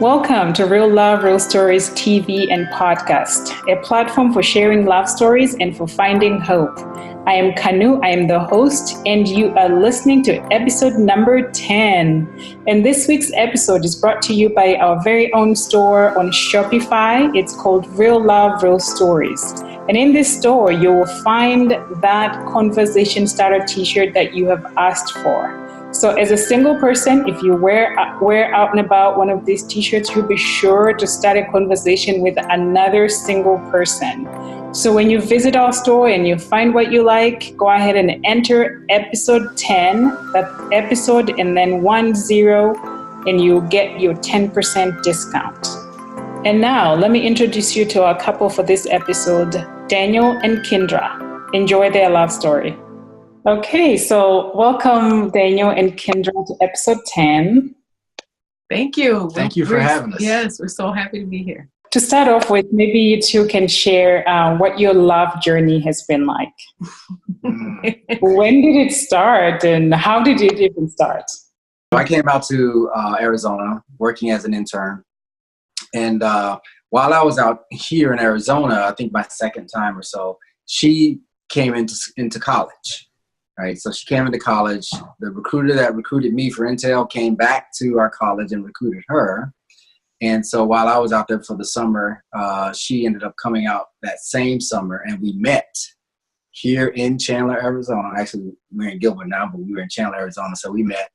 Welcome to Real Love, Real Stories TV and podcast, a platform for sharing love stories and for finding hope. I am Kanu, I am the host, and you are listening to episode number 10. And this week's episode is brought to you by our very own store on Shopify. It's called Real Love, Real Stories. And in this store, you will find that conversation starter t-shirt that you have asked for. So as a single person, if you wear out and about one of these t-shirts, you'll be sure to start a conversation with another single person. So when you visit our store and you find what you like, go ahead and enter episode 10, that episode, and then 10, and you'll get your 10% discount. And now let me introduce you to our couple for this episode, Daniel and Kendra. Enjoy their love story. Okay, so welcome Daniel and Kendra to episode 10. Thank you. Thank you for having us. Yes, we're so happy to be here. To start off with, maybe you two can share what your love journey has been like. When did it start and how did it even start? I came out to Arizona working as an intern. And while I was out here in Arizona, I think my second time or so, she came into college. Right, so she came into college. The recruiter that recruited me for Intel came back to our college and recruited her. And so while I was out there for the summer, she ended up coming out that same summer, and we met here in Chandler, Arizona. Actually, we're in Gilbert now, but we were in Chandler, Arizona. So we met.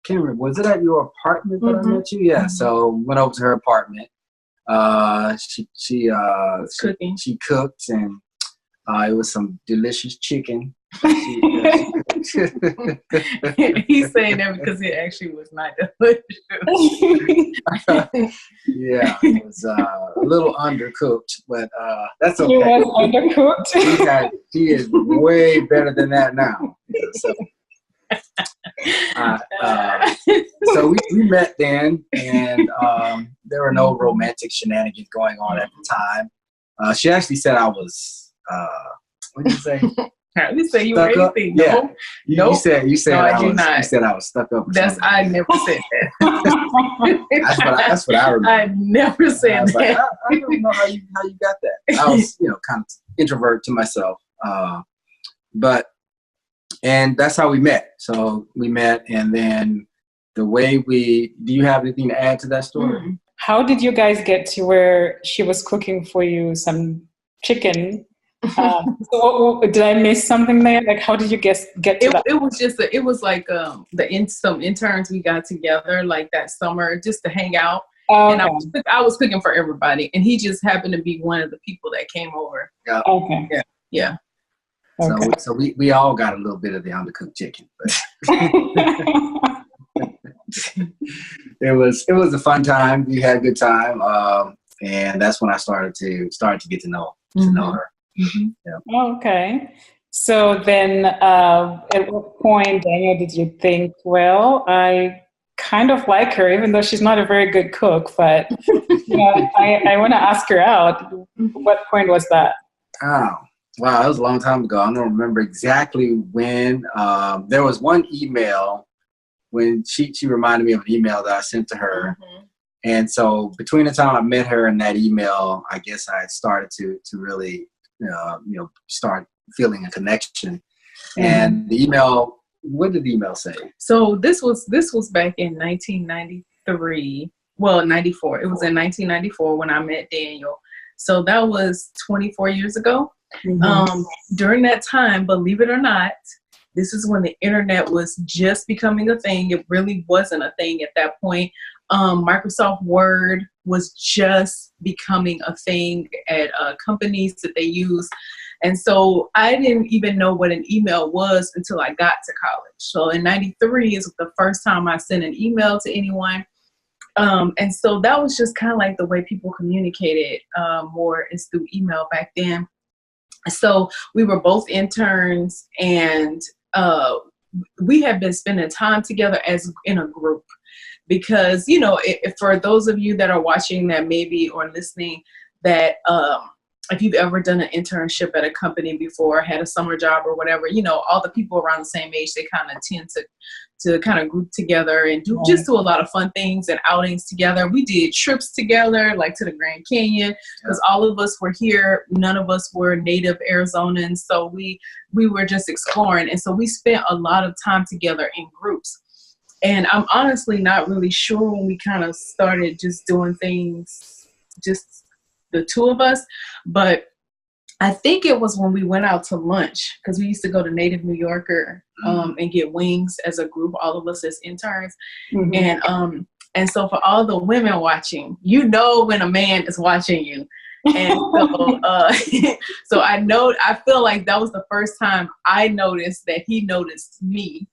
Can't remember, was it at your apartment that I met you? Yeah. Mm-hmm. So went over to her apartment. She cooked, and it was some delicious chicken. He's saying that because it actually was not delicious. Yeah, it was a little undercooked, but that's okay. It was undercooked. She is way better than that now. So we met then, and there were no romantic shenanigans going on at the time. She actually said I was what did you say? You say you were anything. Yeah. No. You said You said I was stuck up. I never said that. that's what I remember. I never said that. Like, I don't know how you got that. I was, kind of introvert to myself. And that's how we met. So we met, and then the way do you have anything to add to that story? How did you guys get to where she was cooking for you some chicken? So did I miss something there? Like, how did you get to that? It was like some interns we got together like that summer just to hang out. Okay. And I was cooking for everybody, and he just happened to be one of the people that came over. Yeah. Okay. Yeah. Okay. So we all got a little bit of the undercooked chicken, but it was a fun time. We had a good time, and that's when I started to get to know her. Mm-hmm. Yeah. Okay. So then at what point, Daniel, did you think, well, I kind of like her, even though she's not a very good cook, but I want to ask her out. What point was that? Oh, wow. That was a long time ago. I don't remember exactly when. There was one email when she reminded me of an email that I sent to her. Mm-hmm. And so between the time I met her and that email, I guess I had started to really start feeling a connection. And the email, what did the email say? So this was back in 1993. Well, 94. It was in 1994 when I met Daniel. So that was 24 years ago. Mm-hmm. During that time, believe it or not, this is when the internet was just becoming a thing. It really wasn't a thing at that point. Microsoft Word was just becoming a thing at companies that they use. And so I didn't even know what an email was until I got to college. So in 93 is the first time I sent an email to anyone. And so that was just kind of like the way people communicated more is through email back then. So we were both interns, and we had been spending time together as in a group. Because, if for those of you that are watching that maybe or listening that if you've ever done an internship at a company before, had a summer job or whatever, all the people around the same age, they kind of tend to kind of group together and do a lot of fun things and outings together. We did trips together, like to the Grand Canyon, because all of us were here. None of us were native Arizonans, so we were just exploring. And so we spent a lot of time together in groups. And I'm honestly not really sure when we kind of started just doing things, just the two of us, but I think it was when we went out to lunch, because we used to go to Native New Yorker and get wings as a group, all of us as interns. Mm-hmm. And so for all the women watching, you know when a man is watching you. And so, so I feel like that was the first time I noticed that he noticed me.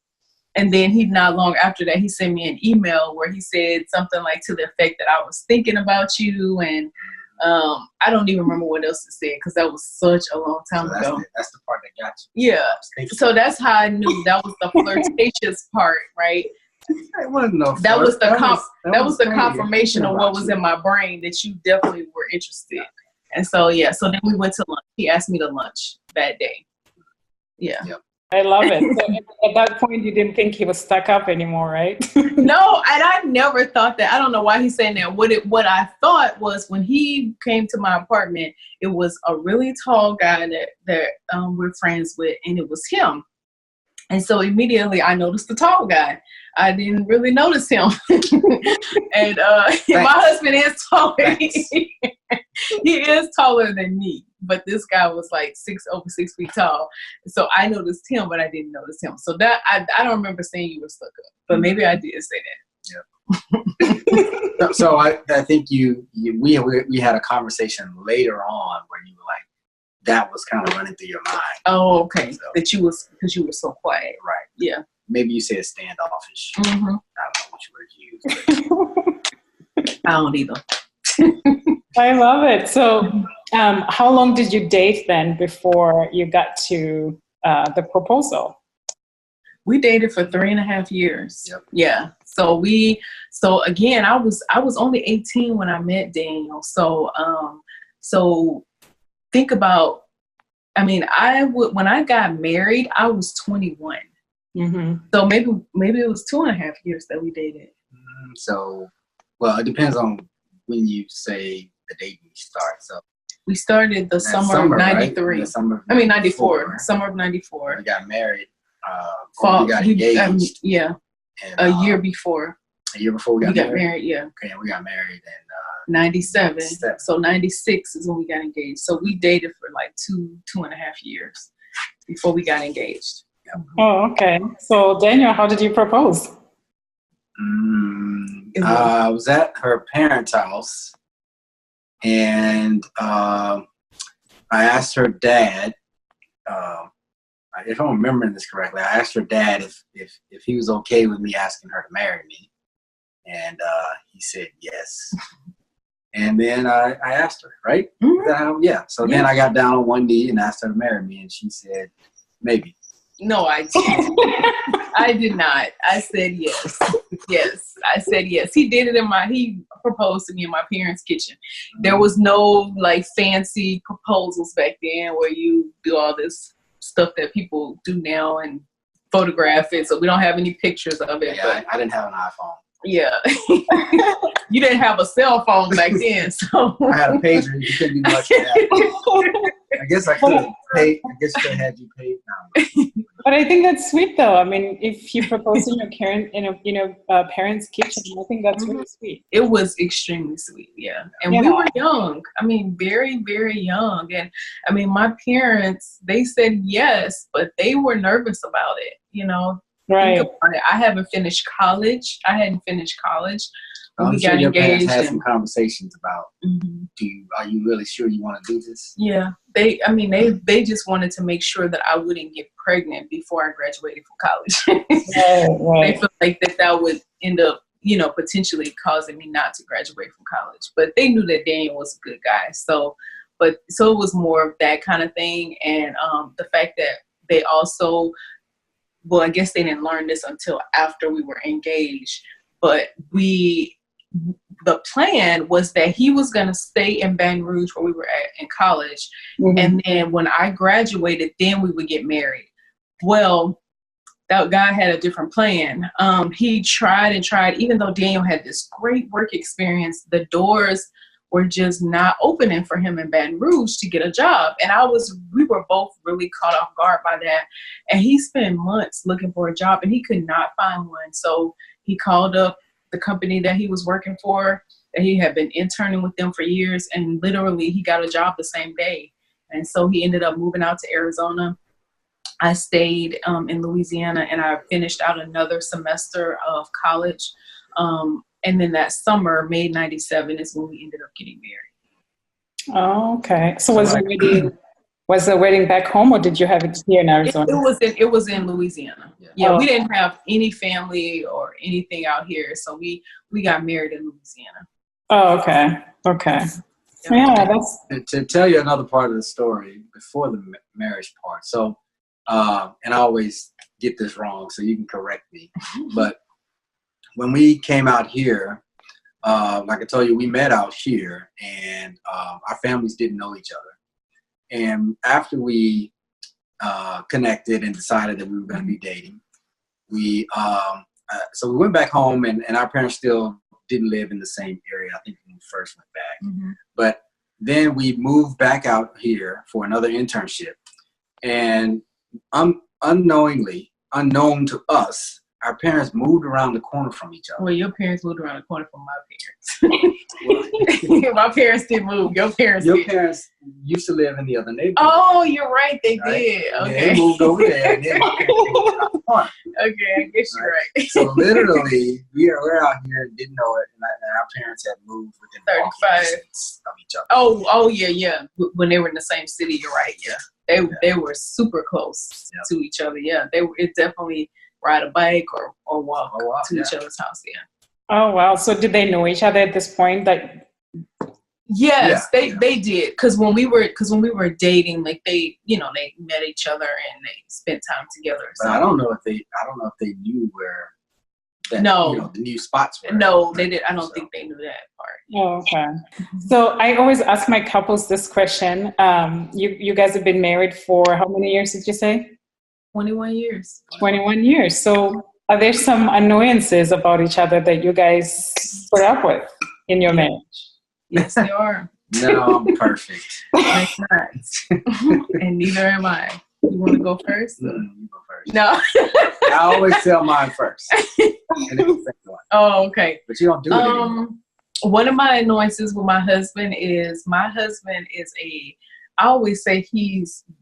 And then not long after that, he sent me an email where he said something like to the effect that I was thinking about you. And I don't even remember what else it said, because that was such a long time ago. That's the part that got you. Yeah. So that's how I knew that was the flirtatious part, right? It wasn't no flirt. That was the confirmation of what was in my brain, that you definitely were interested. And so, yeah. So then we went to lunch. He asked me to lunch that day. Yeah. Yep. I love it. So at that point, you didn't think he was stuck up anymore, right? No, and I never thought that. I don't know why he's saying that. What I thought was, when he came to my apartment, it was a really tall guy that we're friends with, and it was him. And so immediately I noticed the tall guy. I didn't really notice him. And my husband is taller. He is taller than me, but this guy was like over 6 feet tall. So I noticed him, but I didn't notice him. So that I don't remember saying you were stuck up, but maybe I did say that. Yeah. So I think we had a conversation later on where you were like, that was kind of running through your mind. Oh, okay. So, because you were so quiet. Right. Yeah. Maybe you said standoffish. Mm-hmm. I don't know what you would use. I don't either. I love it. So how long did you date then before you got to the proposal? We dated for 3.5 years. Yep. Yeah. So again, I was only 18 when I met Daniel. So think about, I mean, when I got married, I was 21. Mm-hmm. So maybe it was 2.5 years that we dated. So, well, it depends on when you say the date we start. So we started the summer of 93. Right? Summer of 94. Summer of 94. We got married. Fall. We got engaged. Yeah. And, a year before. A year before we got married. Yeah. Okay, we got married in 97. So 96 is when we got engaged. So we dated for like 2.5 years before we got engaged. Oh, okay. So Daniel, how did you propose? I was at her parents' house, and I asked her dad, if I'm remembering this correctly, I asked her dad if he was okay with me asking her to marry me, and he said yes. And then I asked her, right? Mm-hmm. Yeah. So then I got down on one knee and asked her to marry me, and she said maybe. No, I didn't. I did not. I said yes. Yes, I said yes. He did it he proposed to me in my parents' kitchen. There was no like fancy proposals back then where you do all this stuff that people do now and photograph it. So we don't have any pictures of it. Yeah, but I didn't have an iPhone. Yeah. You didn't have a cell phone back then, so I had a pager. You couldn't do much of that. I guess I could have paid. I guess I could have had you paid now. But I think that's sweet, though. I mean, if you propose in your parents' kitchen, I think that's really sweet. It was extremely sweet, yeah. And we were young. I mean, very, very young. And I mean, my parents, they said yes, but they were nervous about it. You know. Right. I hadn't finished college. When we sure got your engaged. Parents had some conversations about, are you really sure you want to do this? Yeah. They just wanted to make sure that I wouldn't get pregnant before I graduated from college. Right. They felt like that would end up, potentially causing me not to graduate from college. But they knew that Daniel was a good guy. So it was more of that kind of thing. And the fact that they also, well, I guess they didn't learn this until after we were engaged, but the plan was that he was going to stay in Baton Rouge where we were at in college. Mm-hmm. And then when I graduated, then we would get married. Well, that God had a different plan. He tried and tried, even though Daniel had this great work experience, the doors were just not opening for him in Baton Rouge to get a job. And we were both really caught off guard by that. And he spent months looking for a job and he could not find one. So he called up the company that he was working for, that he had been interning with them for years. And literally he got a job the same day. And so he ended up moving out to Arizona. I stayed in Louisiana and I finished out another semester of college. And then that summer, May 97, is when we ended up getting married. Oh, okay. So was the wedding back home, or did you have it here in Arizona? It was in Louisiana. Yeah, oh. We didn't have any family or anything out here, so we got married in Louisiana. Oh, okay. Okay. Yeah, that's to tell you another part of the story before the marriage part. So, and I always get this wrong, so you can correct me, but when we came out here, like I told you, we met out here, and our families didn't know each other. And after we connected and decided that we were going to be dating, so we went back home, and our parents still didn't live in the same area. I think when we first went back. Mm-hmm. But then we moved back out here for another internship, and unknown to us, our parents moved around the corner from each other. Well, your parents moved around the corner from my parents. My parents didn't move. Your parents used to live in the other neighborhood. Oh, you're right. They did. Okay. They moved over there, and then my parents moved around the corner. Okay, I guess you're right. So literally, we're out here and didn't know it, and our parents had moved within 35 of each other. Oh, yeah. When they were in the same city, you're right. Yeah, they were super close to each other. Yeah, it definitely ride a bike or walk to each other's house. Yeah. Oh wow! So did they know each other at this point? Like, yes, they did. Because when we were dating, like they met each other and they spent time together. But so I don't know if they knew where. The new spots were. No, they did. I don't think they knew that part. Oh, okay. So I always ask my couples this question. You guys have been married for how many years did you say? 21 years. 21 years. So are there some annoyances about each other that you guys put up with in your marriage? Yes, there are. No, I'm perfect. I'm not. And neither am I. You want to go first? You go first. No. I always tell mine first. And then the second one. Oh, okay. But you don't do it anymore. One of my annoyances with my husband is I always say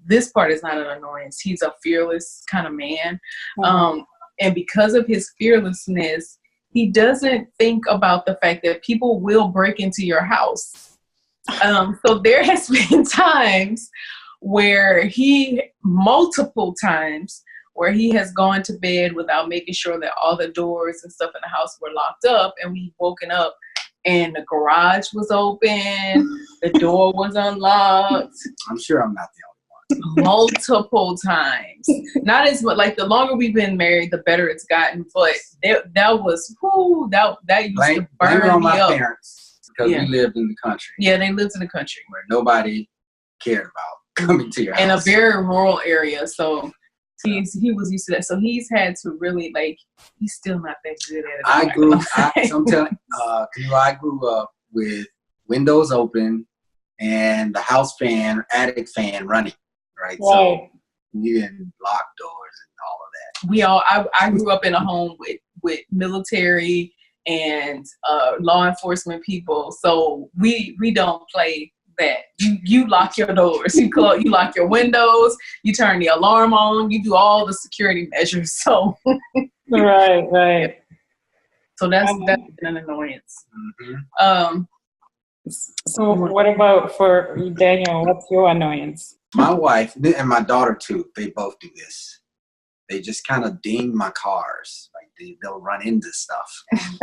this part is not an annoyance. He's a fearless kind of man. Mm-hmm. And because of his fearlessness, he doesn't think about the fact that people will break into your house. So there has been times where multiple times where he has gone to bed without making sure that all the doors and stuff in the house were locked up, and we've woken up and the garage was open, the door was unlocked. I'm sure I'm not the only one. Multiple times. Not as much, like the longer we've been married, the better it's gotten. But that used to burn me on me my up. Parents, because we lived in the country. Yeah, they lived in the country where nobody cared about coming to your house. In a very rural area, so he was used to that. So he's had to really he's still not that good at it. I grew up with windows open and the house fan, attic fan running, right? So you didn't lock doors and all of that. I grew up in a home with military and law enforcement people, so we don't play that. You lock your doors, you lock your windows, you turn the alarm on, you do all the security measures. So right. So that's been an annoyance. Mm-hmm. So what about for Daniel? What's your annoyance? My wife and my daughter too, they both do this. They just kind of ding my cars. Like they'll run into stuff. And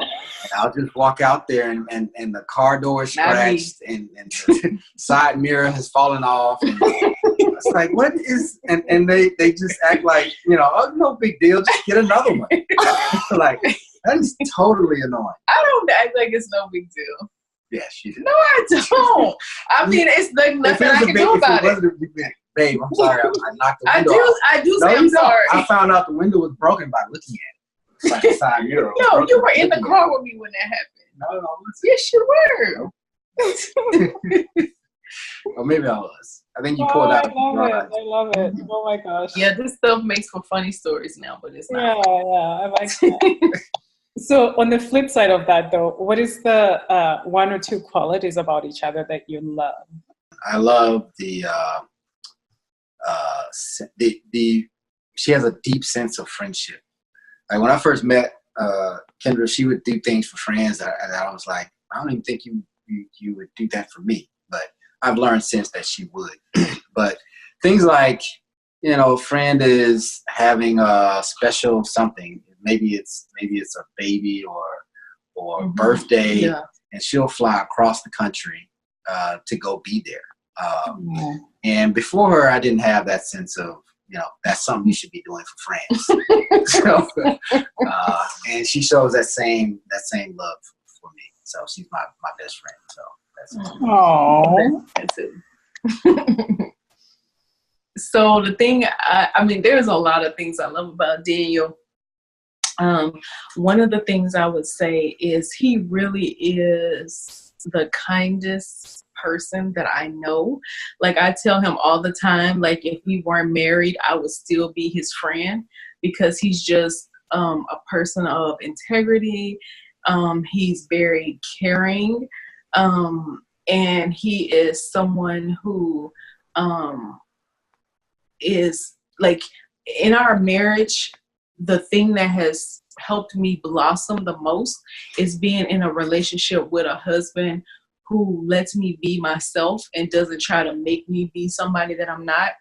I'll just walk out there and the car door is scratched and the side mirror has fallen off. And it's like, what is, and they just act like, oh, no big deal, just get another one. Like, that is totally annoying. I don't act like it's no big deal. Yes, you do. No, I don't. I mean, it's like nothing I can do about it. If it wasn't a big babe, I'm sorry, I knocked the window off. I do say I'm sorry. I found out the window was broken by looking at it. It's like a side mirror. No, you were in the car with me when that happened. No. Yes, you were. Or maybe I was. I think you pulled out. I love it. Oh my gosh. Yeah, this stuff makes for funny stories now, but it's not. Yeah, I like that. So on the flip side of that, though, what is the one or two qualities about each other that you love? I love the she has a deep sense of friendship. Like when I first met Kendra, she would do things for friends that I was like, I don't even think you would do that for me. But I've learned since that she would. But things like, friend is having a special something. Maybe it's a baby or birthday, and she'll fly across the country to go be there. And before her, I didn't have that sense of, that's something you should be doing for friends. So, and she shows that same love for me. So she's my best friend. So that's it. So the thing, I mean, there's a lot of things I love about Daniel. One of the things I would say is he really is the kindest person that I know. Like I tell him all the time, like if we weren't married, I would still be his friend because he's just a person of integrity. He's very caring. And he is someone who is like in our marriage, the thing that has helped me blossom the most is being in a relationship with a husband who lets me be myself and doesn't try to make me be somebody that I'm not.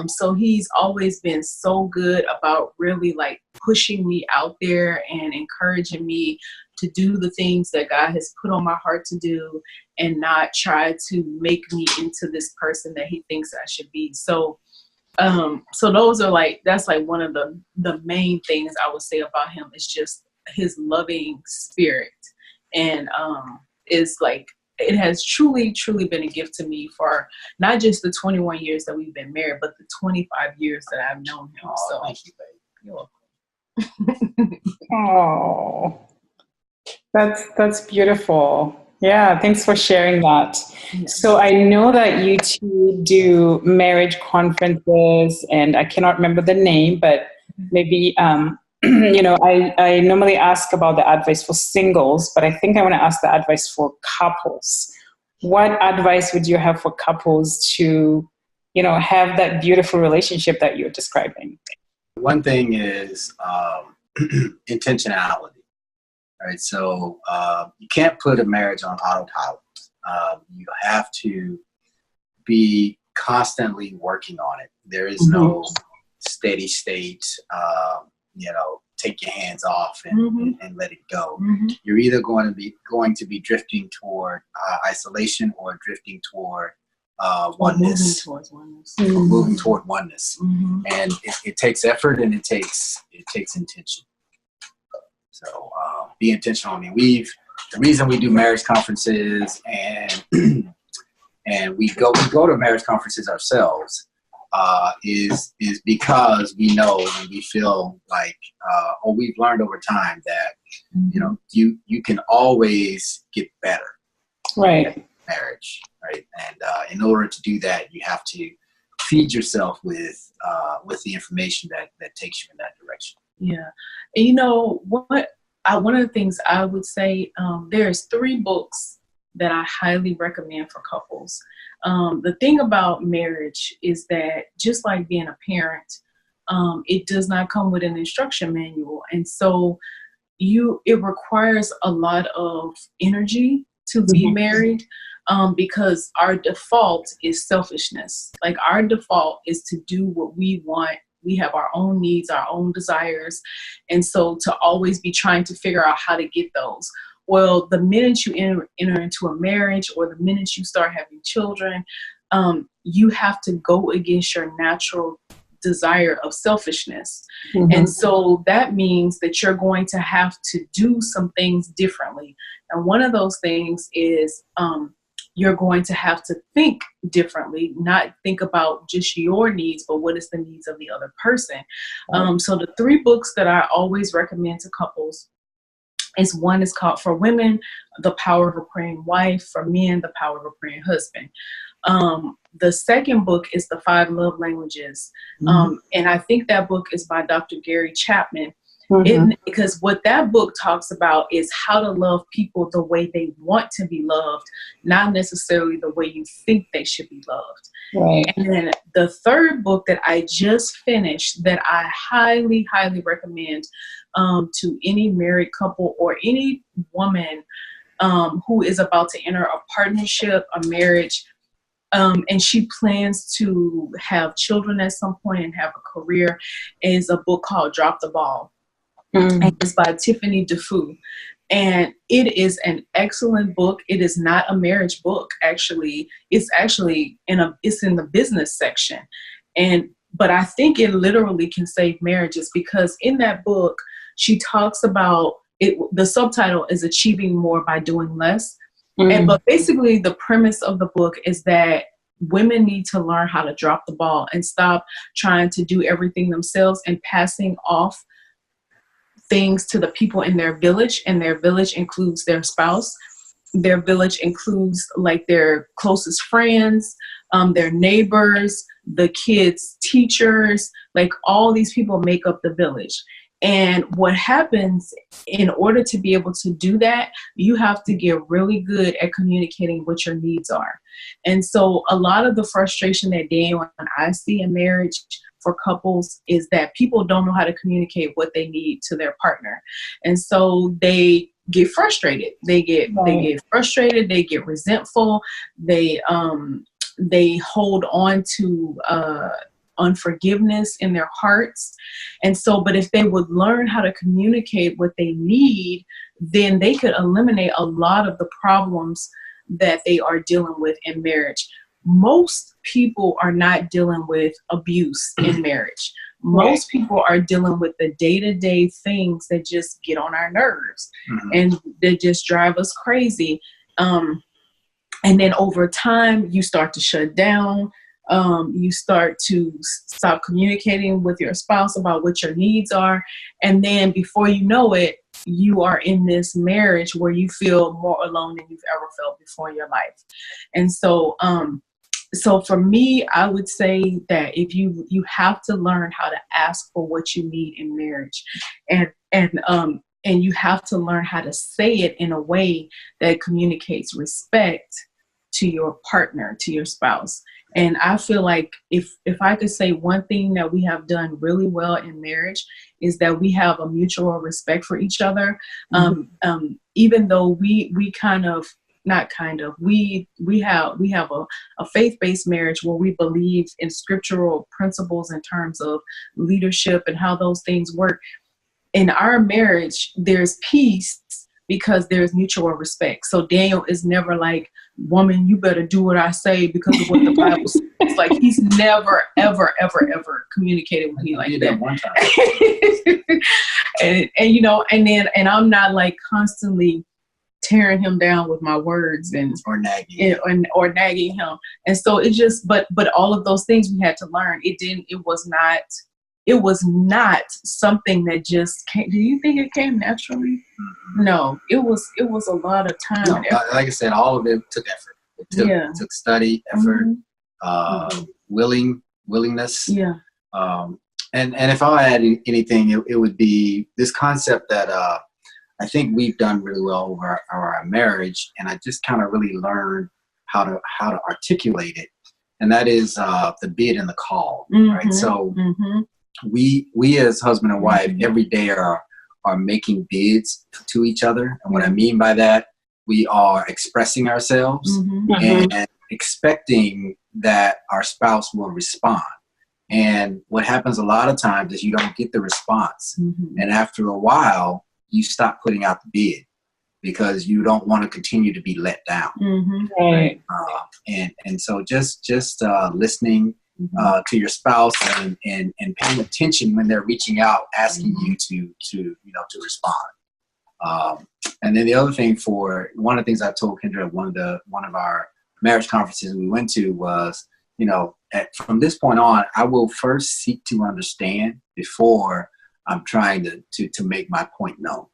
So he's always been so good about really like pushing me out there and encouraging me to do the things that God has put on my heart to do and not try to make me into this person that he thinks I should be. So those are that's one of the main things I would say about him is just his loving spirit. And it's like, it has truly, truly been a gift to me for not just the 21 years that we've been married, but the 25 years that I've known him. So thank you, babe. You're welcome. Oh, that's beautiful. Yeah, thanks for sharing that. Yeah. So I know that you two do marriage conferences, and I cannot remember the name, but maybe I normally ask about the advice for singles, but I think I want to ask the advice for couples. What advice would you have for couples to, have that beautiful relationship that you're describing? One thing is intentionality. Right, so you can't put a marriage on autopilot. You have to be constantly working on it. There is no steady state, take your hands off and let it go. You're either going to be drifting toward isolation or drifting toward oneness. Moving toward oneness. And it takes effort and it takes intention. So be intentional. I mean, the reason we do marriage conferences and we go to marriage conferences ourselves is because we know and we feel like, or we've learned over time that you can always get better. Right. At marriage, right? And in order to do that, you have to feed yourself with the information that takes you in that direction. Yeah. And one of the things I would say, there's 3 books that I highly recommend for couples. The thing about marriage is that just like being a parent, it does not come with an instruction manual. And so it requires a lot of energy to be married, because our default is selfishness. Like our default is to do what we want. We have our own needs, our own desires. And so to always be trying to figure out how to get those. Well, the minute you enter into a marriage or the minute you start having children, you have to go against your natural desire of selfishness. And so that means that you're going to have to do some things differently. And one of those things is you're going to have to think differently, not think about just your needs, but what is the needs of the other person. So the 3 books that I always recommend to couples one is called, for women, The Power of a Praying Wife; for men, The Power of a Praying Husband. The second book is The 5 Love Languages. And I think that book is by Dr. Gary Chapman. Because what that book talks about is how to love people the way they want to be loved, not necessarily the way you think they should be loved. Right. And then the third book that I just finished that I highly, highly recommend to any married couple or any woman who is about to enter a partnership, a marriage, and she plans to have children at some point and have a career, is a book called Drop the Ball. And it's by Tiffany Dufu. And it is an excellent book. It is not a marriage book, actually. It's actually in the business section. But I think it literally can save marriages, because in that book, she talks about it. The subtitle is Achieving More by Doing Less. But basically the premise of the book is that women need to learn how to drop the ball and stop trying to do everything themselves and passing off things to the people in their village, and their village includes their spouse. Their village includes like their closest friends, their neighbors, the kids' teachers, like all these people make up the village. And what happens, in order to be able to do that, you have to get really good at communicating what your needs are. And so a lot of the frustration that Daniel and I see in marriage for couples is that people don't know how to communicate what they need to their partner. And so they get frustrated. They get frustrated. They get resentful. They hold on to unforgiveness in their hearts. And so, but if they would learn how to communicate what they need, then they could eliminate a lot of the problems that they are dealing with in marriage. Most people are not dealing with abuse in marriage. Most people are dealing with the day-to-day things that just get on our nerves and that just drive us crazy. And then over time, you start to shut down. You start to stop communicating with your spouse about what your needs are. And then before you know it, you are in this marriage where you feel more alone than you've ever felt before in your life. And so, so for me, I would say that if you have to learn how to ask for what you need in marriage, and you have to learn how to say it in a way that communicates respect to your partner, to your spouse. And I feel like if I could say one thing that we have done really well in marriage is that we have a mutual respect for each other. Even though we have a faith-based marriage where we believe in scriptural principles in terms of leadership and how those things work. In our marriage, there's peace because there's mutual respect. So Daniel is never like, woman, you better do what I say because of what the Bible says. It's like he's never, ever, ever, ever communicated with me like that. One time. and I'm not like constantly tearing him down with my words or nagging him. And so it just, but all of those things we had to learn. It was not something that just came. Do you think it came naturally? No, it was a lot of time. No, like I said, all of it took effort. It took study, effort, willingness. Yeah. And if I had anything, it would be this concept that I think we've done really well over our marriage, and I just kind of really learned how to articulate it, and that is the bid and the call, right? So we as husband and wife every day are making bids to each other, and what I mean by that, we are expressing ourselves and expecting that our spouse will respond. And what happens a lot of times is you don't get the response, and after a while, you stop putting out the bid because you don't want to continue to be let down. Right? And so just listening to your spouse and paying attention when they're reaching out, asking you to respond. And then the other thing, one of the things I told Kendra, one of our marriage conferences we went to was, from this point on, I will first seek to understand before I'm trying to make my point known.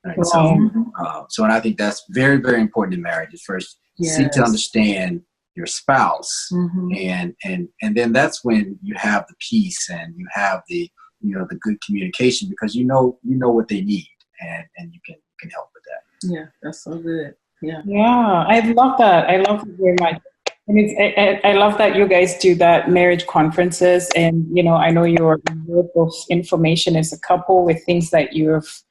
Right? Wow. So and I think that's very, very important in marriage. Is first seek to understand your spouse, and then that's when you have the peace and you have the the good communication, because you know what they need, and you can help with that. Yeah, that's so good. Yeah, I love that. I love it very much. And I love that you guys do that marriage conferences, and I know you're worth of information as a couple with things that you've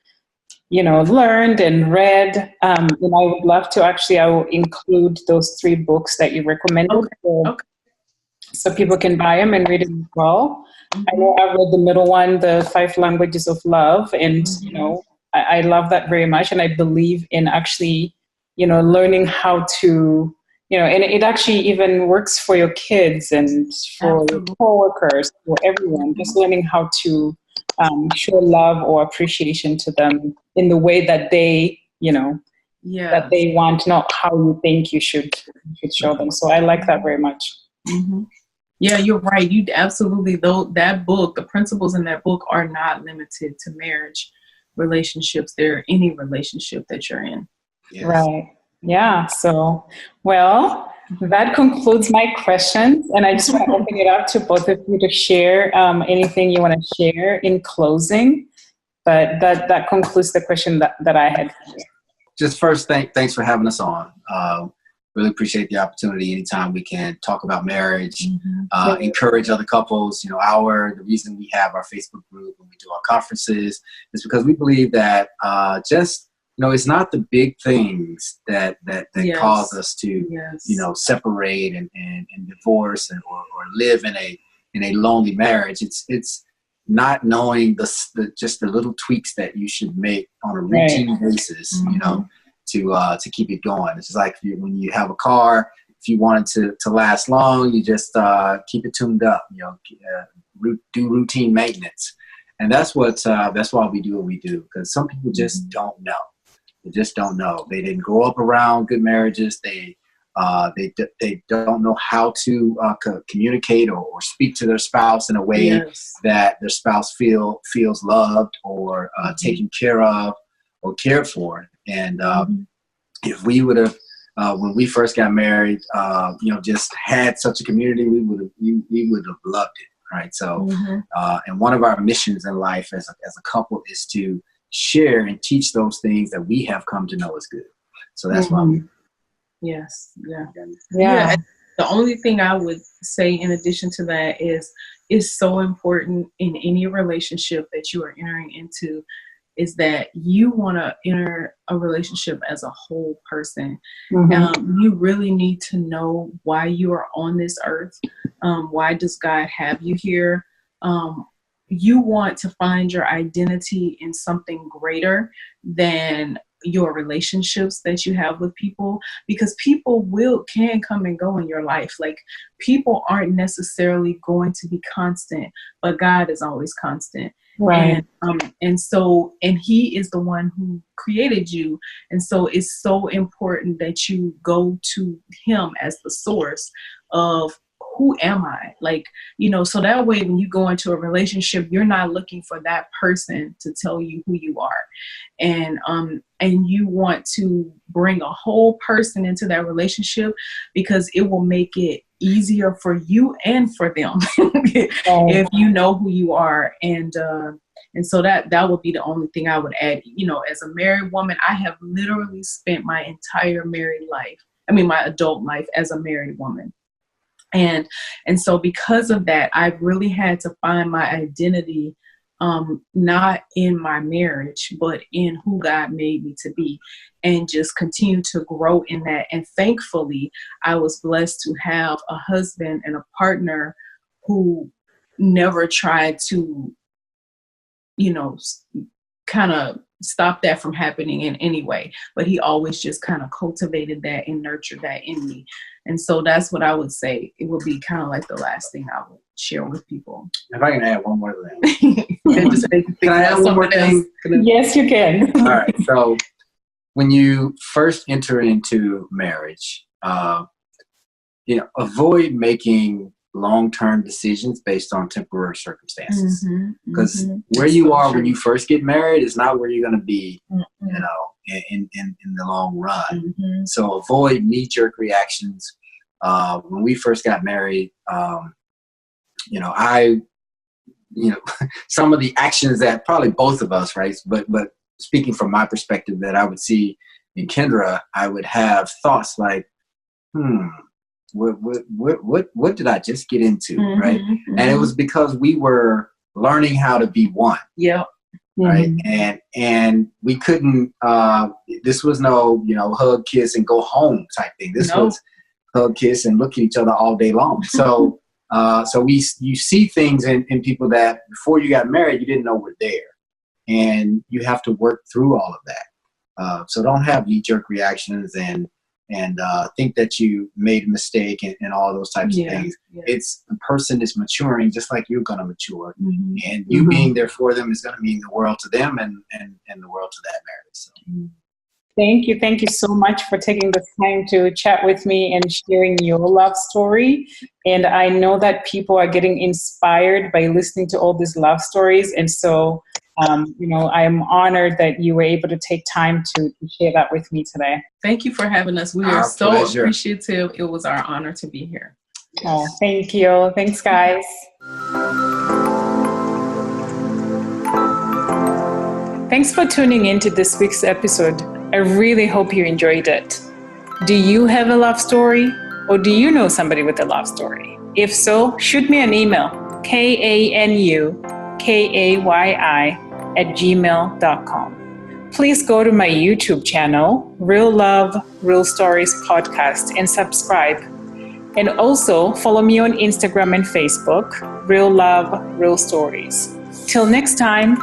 learned and read. And I would love to I will include those 3 books that you recommended, so people can buy them and read them as well. I know I read the middle one, the 5 Languages of Love, and I love that very much, and I believe in actually learning how to and it actually even works for your kids and for your coworkers, for everyone, just learning how to show love or appreciation to them in the way that they that they want, not how you think you should show them. So I like that very much. Yeah, you're right. You absolutely, though, that book, the principles in that book are not limited to marriage relationships. They're any relationship that you're in. Yes. Right. Yeah. So, well, that concludes my questions. And I just want to open it up to both of you to share anything you want to share in closing. But that concludes the question that I had. Just first, thanks for having us on. Really appreciate the opportunity. Anytime we can talk about marriage, encourage other couples. The reason we have our Facebook group when we do our conferences is because we believe that it's not the big things that cause us to separate and divorce or live in a lonely marriage. It's not knowing just the little tweaks that you should make on a routine basis, to keep it going. It's just like when you have a car, if you want it to last long, you just keep it tuned up, do routine maintenance. And that's why we do what we do, because some people just don't know. They just don't know. They didn't grow up around good marriages. They don't know how to communicate or speak to their spouse in a way that their spouse feels loved or taken care of or cared for. And if we would have, when we first got married, just had such a community, we would have loved it, right? So, and one of our missions in life as a couple is to share and teach those things that we have come to know as good. So that's why we. Yes. Yeah. The only thing I would say in addition to that is it's so important in any relationship that you are entering into is that you want to enter a relationship as a whole person. You really need to know why you are on this earth. Why does God have you here? You want to find your identity in something greater than your relationships that you have with people, because people can come and go in your life. Like, people aren't necessarily going to be constant, but God is always constant. Right. And he is the one who created you. And so it's so important that you go to him as the source of who am I? Like, so that way when you go into a relationship, you're not looking for that person to tell you who you are. And you want to bring a whole person into that relationship, because it will make it easier for you and for them if you know who you are. And so that would be the only thing I would add. As a married woman, I have literally spent my entire my adult life as a married woman. And so because of that, I've really had to find my identity, not in my marriage, but in who God made me to be, and just continue to grow in that. And thankfully, I was blessed to have a husband and a partner who never tried to, kind of stop that from happening in any way, but he always just kind of cultivated that and nurtured that in me. And so that's what I would say. It would be kind of like the last thing I would share with people. If I can add one more thing. Can I add one more thing? Yes, you can. All right. So when you first enter into marriage, avoid making long-term decisions based on temporary circumstances, because where you are when you first get married is not where you're going to be, in the long run. So avoid knee-jerk reactions. When we first got married, some of the actions that probably both of us, right? But speaking from my perspective, that I would see in Kendra, I would have thoughts like, what did I just get into, right? And it was because we were learning how to be one. Yeah. Right. And we couldn't, this was no, hug, kiss, and go home type thing. This was hug, kiss, and look at each other all day long. So, you see things in people that before you got married, you didn't know were there. And you have to work through all of that. So don't have knee-jerk reactions and think that you made a mistake and all those types of things. Yeah. It's the person is maturing just like you're going to mature. And you being there for them is going to mean the world to them and the world to that marriage. So. Thank you. Thank you so much for taking the time to chat with me and sharing your love story. And I know that people are getting inspired by listening to all these love stories. And so, I am honored that you were able to take time to share that with me today. Thank you for having us. We are so appreciative. It was our honor to be here. Oh, thank you. Thanks, guys. Thanks for tuning in to this week's episode. I really hope you enjoyed it. Do you have a love story? Or do you know somebody with a love story? If so, shoot me an email, kanukayi@gmail.com. Please go to my YouTube channel, Real Love, Real Stories Podcast, and subscribe. And also follow me on Instagram and Facebook, Real Love, Real Stories. Till next time.